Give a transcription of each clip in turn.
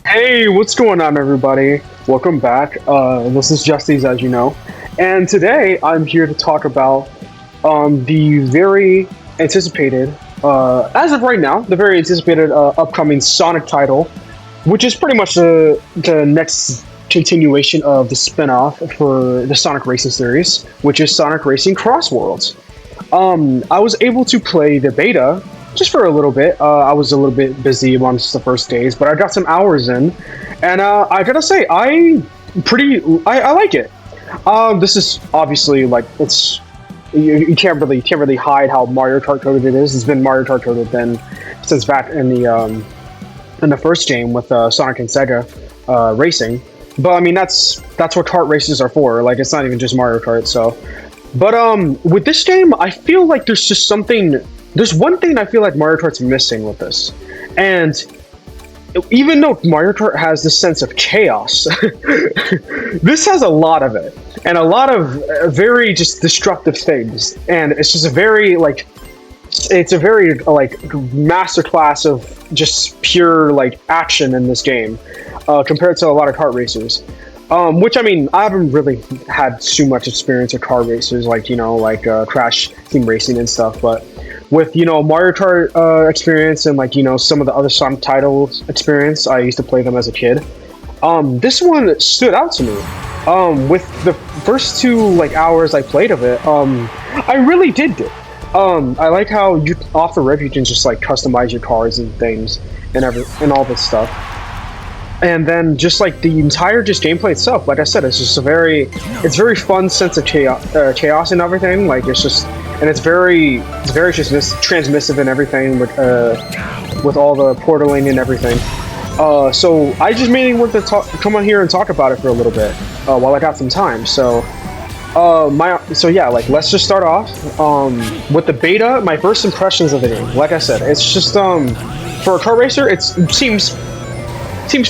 Hey, what's going on, everybody? Welcome back. This is Justies, as you know, and today I'm here to talk about the very anticipated, as of right now, the very anticipated upcoming Sonic title, which is pretty much the next continuation of the spin-off for the Sonic Racing series, which is Sonic Racing CrossWorlds. I was able to play the beta just for a little bit. I was a little bit busy amongst the first days, but I got some hours in, and I gotta say, I like it. This is obviously like you can't really hide how Mario Kart coded it is. It's been Mario Kart coded then since back in the first game with Sonic and Sega racing. But I mean that's what kart races are for. Like it's not even just Mario Kart. So, but with this game, I feel like there's just something. There's one thing I feel like Mario Kart's missing with this, and even though Mario Kart has this sense of chaos, this has a lot of it, and a lot of very just destructive things, and it's just a very like, it's a very like masterclass of just pure like action in this game, compared to a lot of kart racers. Which I mean, I haven't really had too much experience with car racers, like Crash Team Racing and stuff. But with Mario Kart experience and like some of the other Sonic titles experience, I used to play them as a kid. This one stood out to me. With the first two like hours I played of it, I really did it. I like how you off the rip you can just like customize your cars and things and all this stuff. And then just like the entire just gameplay itself, like I said, it's just it's very fun sense of chaos and everything. Like it's very just transmissive and everything with all the portaling and everything. So I just mainly want to come on here and talk about it for a little bit while I got some time. So yeah, like let's just start off with the beta. My first impressions of the game, like I said, it's just for a kart racer, it seems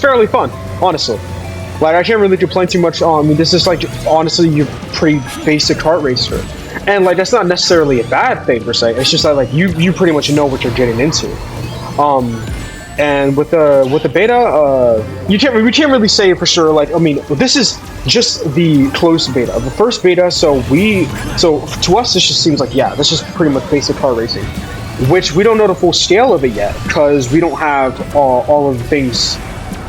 fairly fun, honestly. Like I can't really complain too much. I mean, this is like honestly your pretty basic kart racer, and like that's not necessarily a bad thing per se. It's just that like you pretty much know what you're getting into. And with the beta, we can't really say for sure. Like I mean, this is just the closed beta, the first beta. So to us, this just seems like this is pretty much basic kart racing, which we don't know the full scale of it yet because we don't have all of the things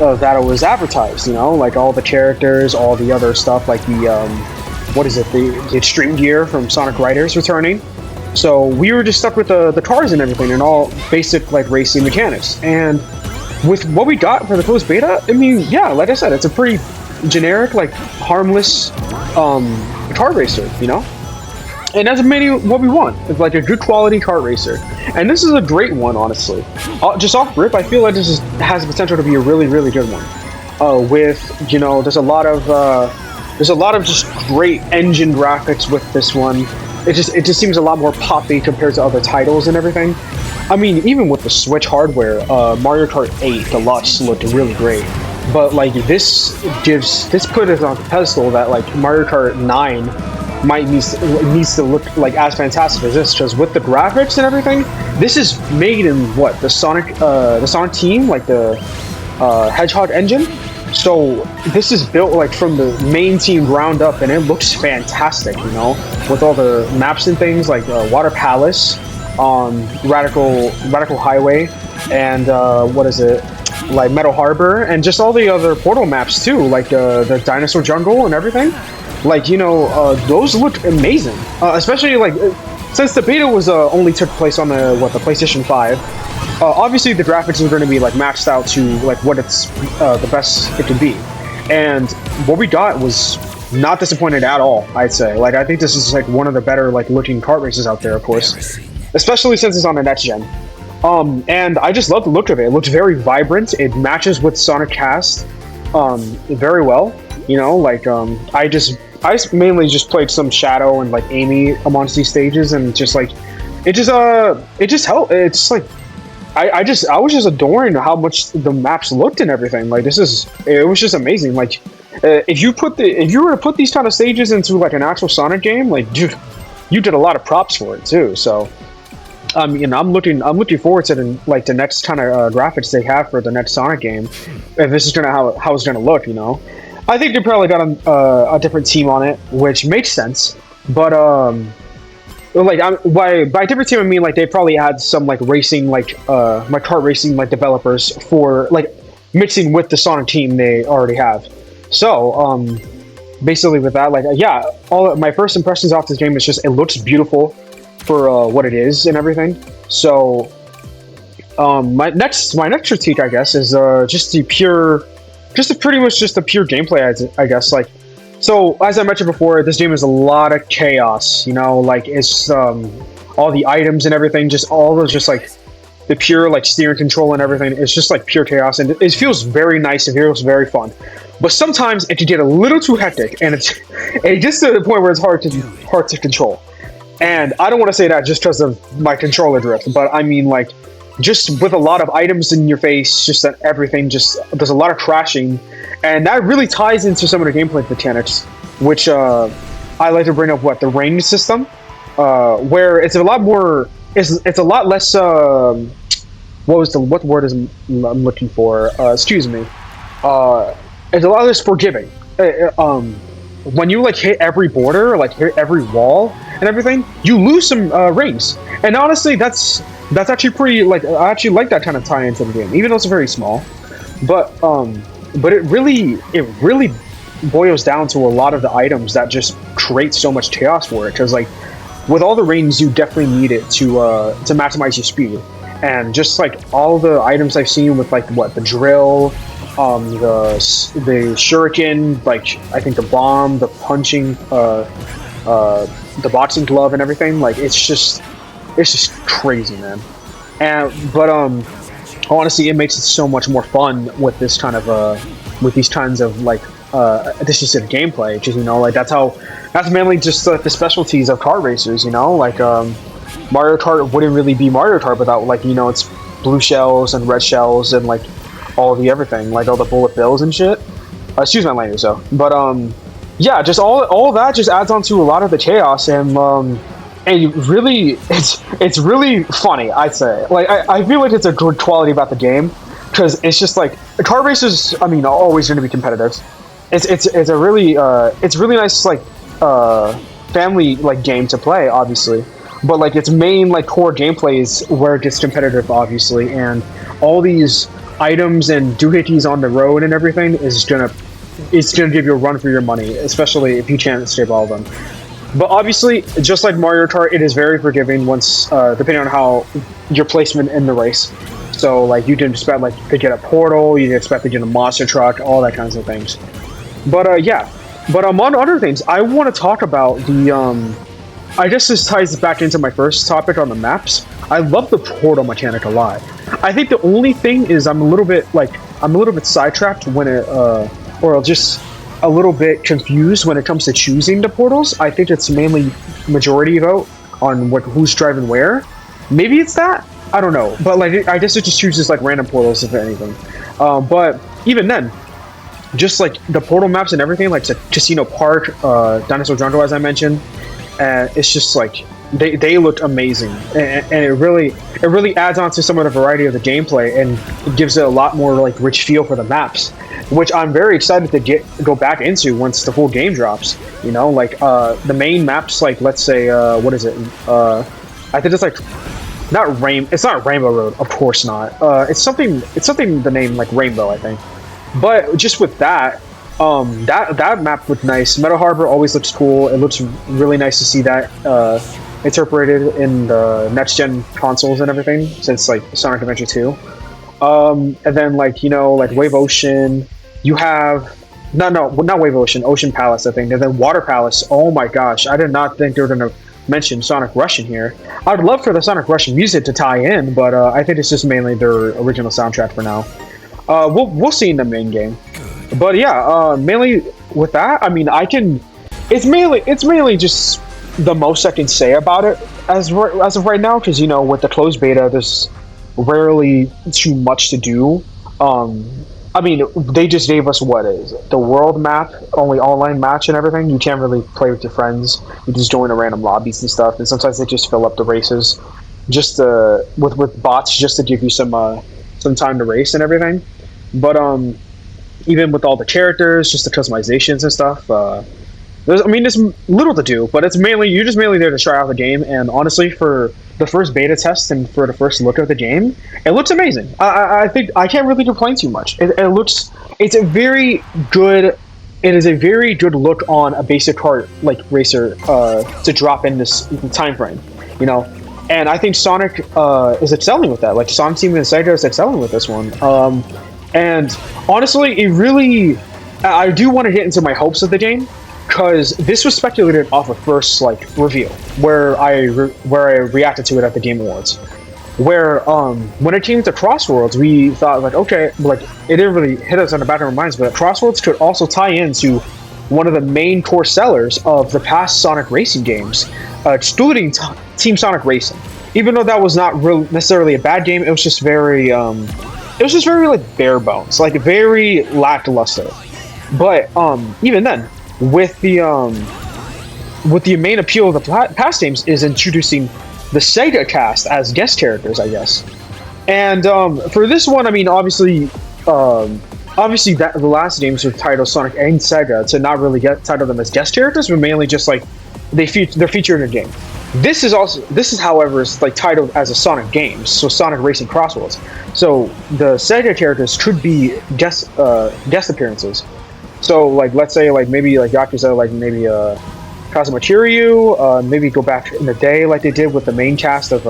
that it was advertised, like all the characters, all the other stuff, like the extreme gear from Sonic Riders returning. So we were just stuck with the cars and everything and all basic like racing mechanics. And with what we got for the closed beta, I mean, like I said, it's a pretty generic, like harmless kart racer, and that's mainly what we want. It's like a good quality kart racer, and this is a great one, honestly. Just off rip, I feel like has the potential to be a really, really good one. There's a lot of just great engine graphics with this one. It just seems a lot more poppy compared to other titles and everything. I mean, even with the Switch hardware, Mario Kart 8 Deluxe looked really great. But like this put it on a pedestal that like Mario Kart 9 needs to look like as fantastic as this, because with the graphics and everything, this is made in the Sonic team, like the Hedgehog engine. So this is built like from the main team ground up, and it looks fantastic, with all the maps and things like Water Palace, Radical Highway, and like Metal Harbor, and just all the other Portal maps too, like the Dinosaur Jungle and everything. Like those look amazing, especially like since the beta was only took place on the PlayStation 5. Obviously the graphics are going to be like maxed out to like what it's the best it can be, and what we got was not disappointed at all. I'd say like I think this is like one of the better like looking kart races out there, of course, especially since it's on the next gen. And I just love the look of it. It looks very vibrant. It matches with Sonic Cast very well. I mainly just played some Shadow and like Amy amongst these stages, and just like it just helped. It's like I was just adoring how much the maps looked and everything. Like it was just amazing. Like if you were to put these kind of stages into like an actual Sonic game, like dude, you did a lot of props for it too. So I'm looking forward to the next kind of graphics they have for the next Sonic game. If this is gonna how it's gonna look, I think they probably got a different team on it, which makes sense. But by different team I mean like they probably had some like racing like kart racing like developers for like mixing with the Sonic team they already have. So basically with that, like yeah, all my first impressions off this game is just it looks beautiful for what it is and everything. So my next critique, I guess, is pretty much just the pure gameplay. I guess like so as I mentioned before, this game is a lot of chaos. Like it's all the items and everything, just all those just like the pure like steering control and everything. It's just like pure chaos, and it feels very nice. It feels very fun. But sometimes it can get a little too hectic, and it gets to the point where it's hard to control. And I don't want to say that just because of my controller drift, but I mean like just with a lot of items in your face, just that everything there's a lot of crashing, and that really ties into some of the gameplay mechanics, which I like to bring up the range system, where it's a lot more, it's a lot less. What word is I'm looking for? Excuse me. It's a lot less forgiving. When you like hit every border, like hit every wall and everything, you lose some rings. And honestly, that's actually pretty like I actually like that kind of tie into the game, even though it's very small. But it really boils down to a lot of the items that just create so much chaos for it. Because like with all the rings, you definitely need it to maximize your speed. And just like all the items I've seen with like the drill, the shuriken, like I think the bomb, the punching, the boxing glove, and everything. Like it's just crazy, man. But honestly, it makes it so much more fun with this kind of with these kinds of like this is gameplay. Because like that's mainly just the specialties of kart racers. Like Mario Kart wouldn't really be Mario Kart without like its blue shells and red shells and like all the everything, like all the bullet bills and shit. Excuse my language, though. But yeah, just all that just adds on to a lot of the chaos, and really, it's really funny. I'd say, like, I feel like it's a good quality about the game because it's just like car racers. I mean, are always going to be competitive. It's a really it's really nice like family like game to play, obviously. But like its main like core gameplay is where it gets competitive, obviously, and all these items and doohickeys on the road and everything is gonna give you a run for your money, especially if you can't escape all of them. But obviously, just like Mario Kart, it is very forgiving once depending on how your placement in the race. So like you can expect like to get a portal, you can expect to get a monster truck, all that kinds of things. But yeah, but on other things, I want to talk about the I guess this ties back into my first topic on the maps. I love the portal mechanic a lot. I think the only thing is I'm a little bit sidetracked when it or just a little bit confused when it comes to choosing the portals. I think it's mainly majority vote on who's driving where. Maybe it's that, I don't know, but like I guess it just chooses like random portals if anything. But even then, just like the portal maps and everything, like Casino Park, Dinosaur Jungle, as I mentioned. And it's just like they look amazing, and it really adds on to some of the variety of the gameplay, and it gives it a lot more like rich feel for the maps, which I'm very excited to go back into once the full game drops. Like the main maps, like let's say what is it? I think it's like it's not Rainbow Road, of course not. It's something the name like Rainbow, I think. But just with that. That map looked nice. Metal Harbor always looks cool. It looks really nice to see that interpreted in the next gen consoles and everything, since like Sonic Adventure 2. And then like like Wave Ocean, you have not Wave Ocean, Ocean Palace, I think, and then Water Palace. Oh my gosh, I did not think they were gonna mention Sonic Rush in here. I'd love for the Sonic Rush music to tie in, but I think it's just mainly their original soundtrack for now. We'll see in the main game. But yeah, mainly with that, I mean, it's mainly just the most I can say about it as of right now, because with the closed beta, there's rarely too much to do. I mean, they just gave us what is it? The world map, only online match and everything. You can't really play with your friends. You just join the random lobbies and stuff, and sometimes they just fill up the races. just with bots just to give you some time to race and everything. But even with all the characters, just the customizations and stuff. There's little to do, but you're just mainly there to try out the game. And honestly, for the first beta test and for the first look of the game, it looks amazing. I think I can't really complain too much. It's a very good. It is a very good look on a basic kart like racer to drop in this time frame, you know. And I think Sonic is excelling with that. Like Sonic Team and Sega is excelling with this one. And honestly, I do want to get into my hopes of the game. Because this was speculated off of first reveal, where I reacted to it at the Game Awards, where when it came to CrossWorlds, we thought okay, it didn't really hit us on the back of our minds, but CrossWorlds could also tie into one of the main core sellers of the past Sonic racing games, excluding Team Sonic Racing. Even though that was not necessarily a bad game, it was just very bare bones, very lackluster. But even then. With the main appeal of the past games is introducing the Sega cast as guest characters, I guess. And for this one, I mean, obviously that the last games were titled Sonic and Sega to not really title them as guest characters, but mainly just they're featured in a game. This is however is titled as a Sonic game, so Sonic Racing CrossWorlds. So the Sega characters could be guest appearances. So let's say maybe Yakuza maybe Kazuma Kiryu, maybe go back in the day like they did with the main cast of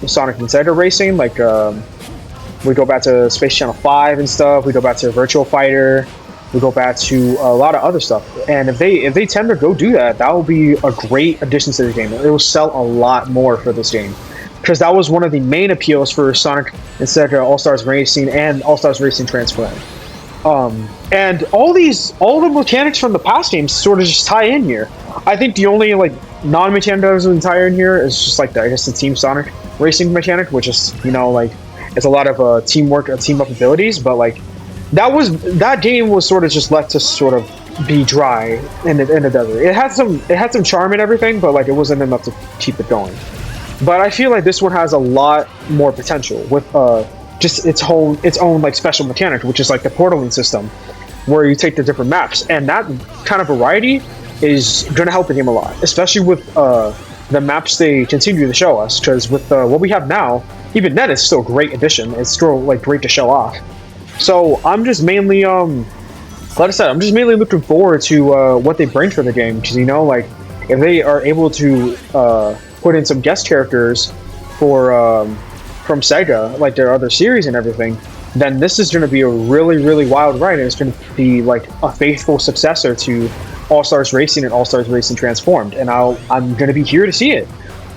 Sonic and Sega Racing, we go back to Space Channel 5 and stuff, we go back to Virtual Fighter, we go back to a lot of other stuff. And if they tend to go do that, that will be a great addition to the game. It will sell a lot more for this game. Because that was one of the main appeals for Sonic and Sega All-Stars Racing and All-Stars Racing Transformed. And all the mechanics from the past games sort of just tie in here. I think the only non-mechanic that doesn't tie in here is just the Team Sonic Racing mechanic, which is it's a lot of teamwork and team up abilities. But that game was sort of just left to sort of be dry in the desert. It had some charm and everything, but it wasn't enough to keep it going. But I feel like this one has a lot more potential with just its own special mechanic, which is the portaling system, where you take the different maps, and that kind of variety is going to help the game a lot, especially with the maps they continue to show us. Because with what we have now, even then, it's still a great addition. It's still great to show off. So I'm just mainly, like I said, I'm just mainly looking forward to what they bring for the game. Because if they are able to put in some guest characters for from Sega, their other series and everything, then this is going to be a really, really wild ride, and it's going to be a faithful successor to All-Stars Racing and All-Stars Racing Transformed, and I'm going to be here to see it.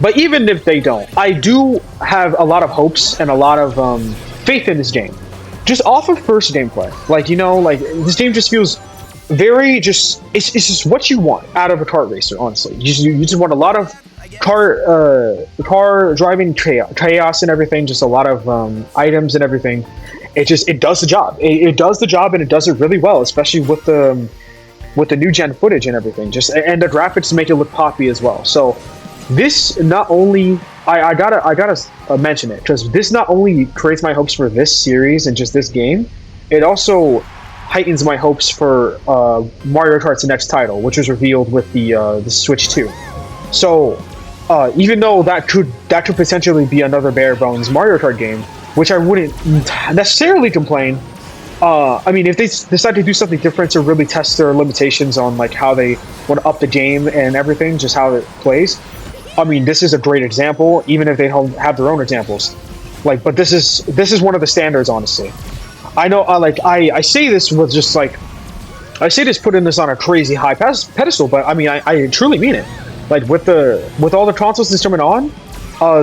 But even if they don't, I do have a lot of hopes and a lot of faith in this game. Just off of first gameplay. This game just feels very it's just what you want out of a kart racer, honestly. You just want a lot of car driving chaos and everything, just a lot of items and everything. It does the job. It does the job, and it does it really well, especially with the new gen footage and everything. And the graphics make it look poppy as well. So this not only I gotta mention it, because this not only creates my hopes for this series and just this game, it also heightens my hopes for Mario Kart's next title, which was revealed with the Switch 2. So even though that could potentially be another bare bones Mario Kart game, which I wouldn't necessarily complain. I mean, if they decide to do something different to really test their limitations on how they want to up the game and everything, just how it plays. I mean, this is a great example, even if they don't have their own examples. But this is one of the standards, honestly. I know, I say this with just I say this putting this on a crazy high pedestal, but I mean, I truly mean it. With all the consoles that's coming on,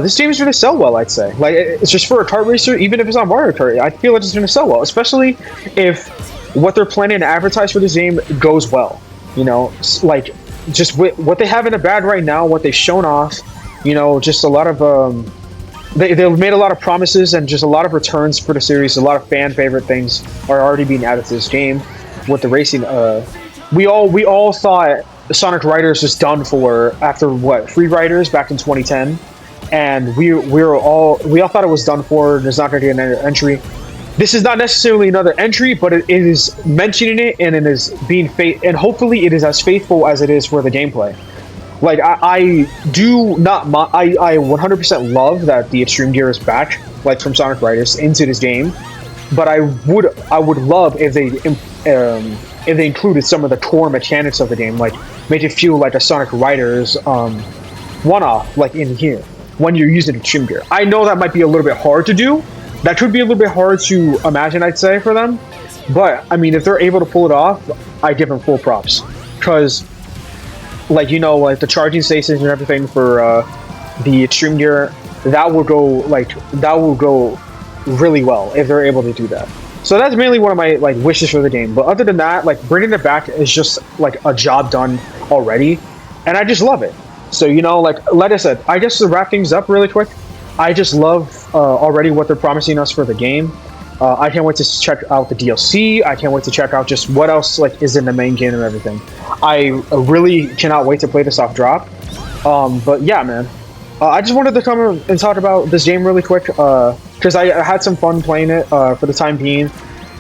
this game is going to sell well, I'd say. It's just for a kart racer, even if it's on Mario Kart, I feel like it's going to sell well, especially if what they're planning to advertise for this game goes well. Just what they have in the bag right now, what they've shown off, just a lot of they've made a lot of promises and just a lot of returns for the series. A lot of fan favorite things are already being added to this game with the racing. We all thought Sonic Riders was done for after Free Riders back in 2010. and we all thought it was done for. There's not going to be another entry. This is not necessarily another entry, but it is mentioning it, and it is being and hopefully it is as faithful as it is for the gameplay. Like I do not, I 100% love that the Extreme Gear is back, like from Sonic Riders into this game. But I would love if they included some of the core mechanics of the game, like make it feel like a Sonic Riders one-off, like in here when you're using Extreme Gear. I know that might be a little bit hard to do. That could be a little bit hard to imagine, I'd say, for them. But I mean, if they're able to pull it off, I give them full props, because like, you know, like the charging stations and everything for the Extreme Gear, that will go really well if they're able to do that. So that's mainly one of my like wishes for the game. But other than that, like bringing it back is just like a job done already, and I just love it. So, you know, like I said, I guess to wrap things up really quick, I just love already what they're promising us for the game. I can't wait to check out the DLC. I can't wait to check out just what else like is in the main game and everything. I really cannot wait to play this off drop. But yeah, man, I just wanted to come and talk about this game really quick because I had some fun playing it for the time being.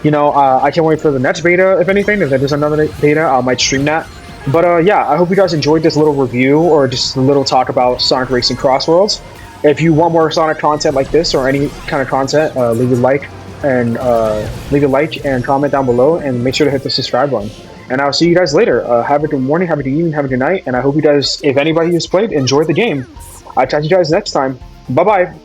You know, I can't wait for the next beta, if anything. If there's another beta, I might stream that. But yeah, I hope you guys enjoyed this little review or just a little talk about Sonic Racing CrossWorlds. If you want more Sonic content like this or any kind of content, leave a like and comment down below, and make sure to hit the subscribe button. And I'll see you guys later. Have a good morning, have a good evening, have a good night, and I hope you guys, if anybody who's played, enjoy the game. I'll catch you guys next time. Bye bye.